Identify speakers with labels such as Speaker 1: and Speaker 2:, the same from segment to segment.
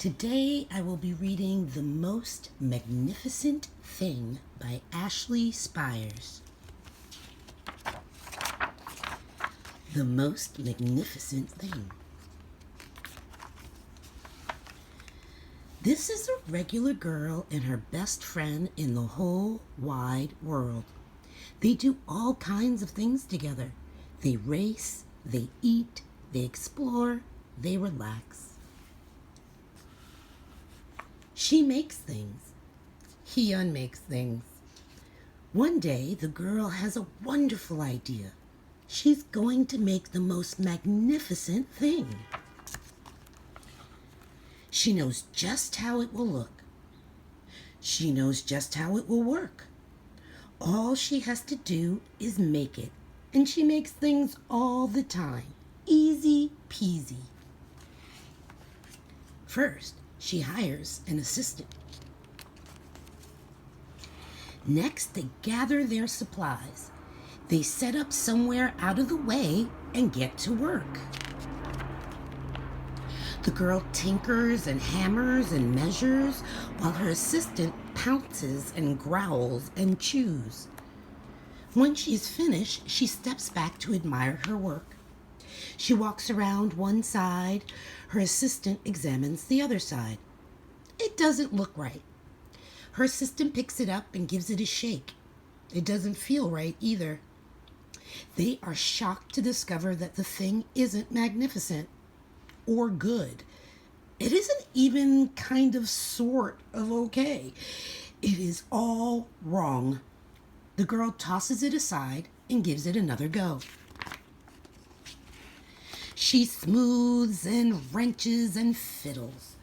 Speaker 1: Today I will be reading The Most Magnificent Thing by Ashley Spires. The Most Magnificent Thing. This is a regular girl and her best friend in the whole wide world. They do all kinds of things together. They race, they eat, they explore, they relax. She makes things. He unmakes things. One day, the girl has a wonderful idea. She's going to make the most magnificent thing. She knows just how it will look. She knows just how it will work. All she has to do is make it, and she makes things all the time. Easy peasy. First, she hires an assistant. Next, they gather their supplies. They set up somewhere out of the way and get to work. The girl tinkers and hammers and measures while her assistant pounces and growls and chews. When she's finished, she steps back to admire her work. She walks around one side. Her assistant examines the other side. It doesn't look right. Her assistant picks it up and gives it a shake. It doesn't feel right either. They are shocked to discover that the thing isn't magnificent or good. It isn't even kind of sort of okay. It is all wrong. The girl tosses it aside and gives it another go. She smooths and wrenches and fiddles.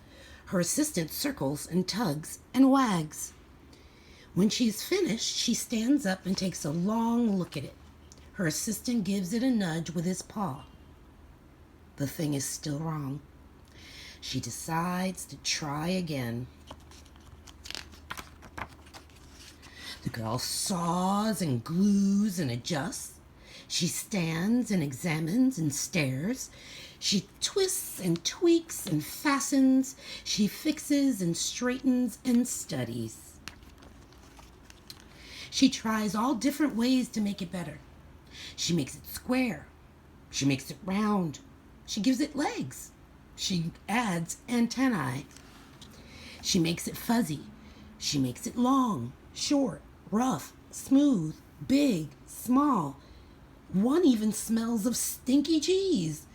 Speaker 1: Her assistant circles and tugs and wags. When she's finished, she stands up and takes a long look at it. Her assistant gives it a nudge with his paw. The thing is still wrong. She decides to try again. The girl saws and glues and adjusts. She stands and examines and stares. She twists and tweaks and fastens. She fixes and straightens and studies. She tries all different ways to make it better. She makes it square. She makes it round. She gives it legs. She adds antennae. She makes it fuzzy. She makes it long, short, rough, smooth, big, small. One even smells of stinky cheese.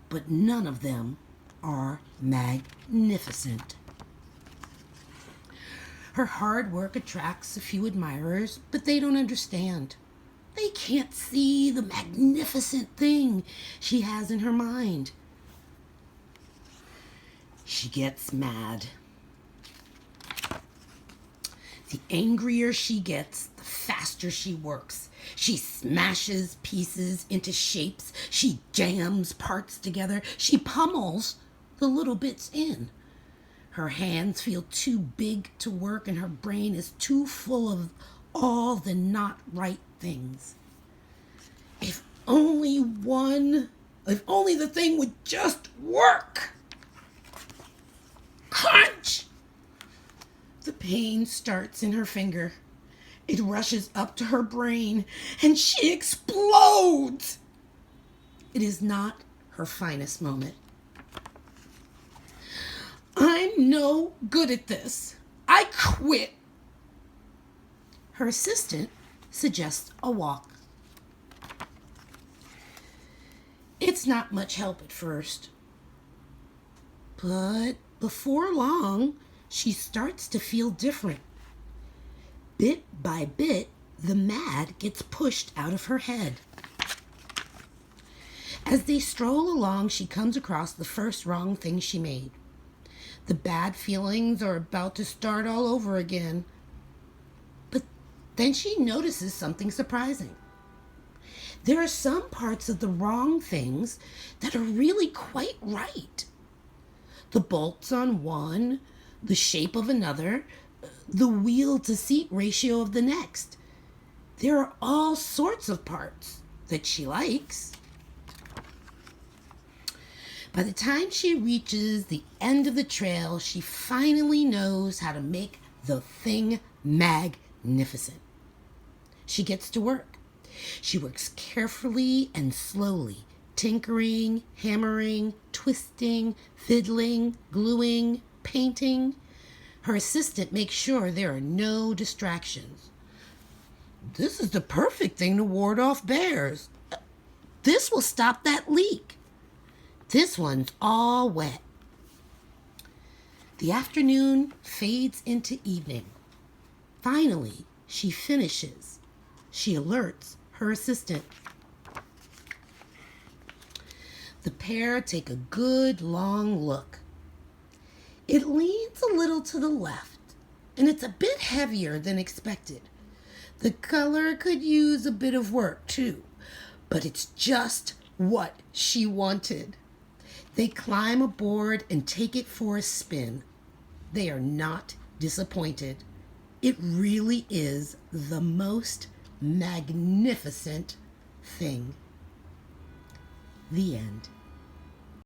Speaker 1: But none of them are magnificent. Her hard work attracts a few admirers, but they don't understand. They can't see the magnificent thing she has in her mind. She gets mad. The angrier she gets, the faster she works. She smashes pieces into shapes. She jams parts together. She pummels the little bits in. Her hands feel too big to work, and her brain is too full of all the not right things. If only the thing would just work. Crunch! The pain starts in her finger. It rushes up to her brain, and she explodes. It is not her finest moment. I'm no good at this. I quit. Her assistant suggests a walk. It's not much help at first. But before long, she starts to feel different. Bit by bit, the mad gets pushed out of her head. As they stroll along, she comes across the first wrong thing she made. The bad feelings are about to start all over again. But then she notices something surprising. There are some parts of the wrong things that are really quite right. The bolts on one, the shape of another, the wheel to seat ratio of the next. There are all sorts of parts that she likes. By the time she reaches the end of the trail, she finally knows how to make the thing magnificent. She gets to work. She works carefully and slowly, tinkering, hammering, twisting, fiddling, gluing, painting. Her assistant makes sure there are no distractions. This is the perfect thing to ward off bears. This will stop that leak. This one's all wet. The afternoon fades into evening. Finally, she finishes. She alerts her assistant. The pair take a good long look. It leans a little to the left, and it's a bit heavier than expected. The color could use a bit of work too, but it's just what she wanted. They climb aboard and take it for a spin. They are not disappointed. It really is the most magnificent thing. The end.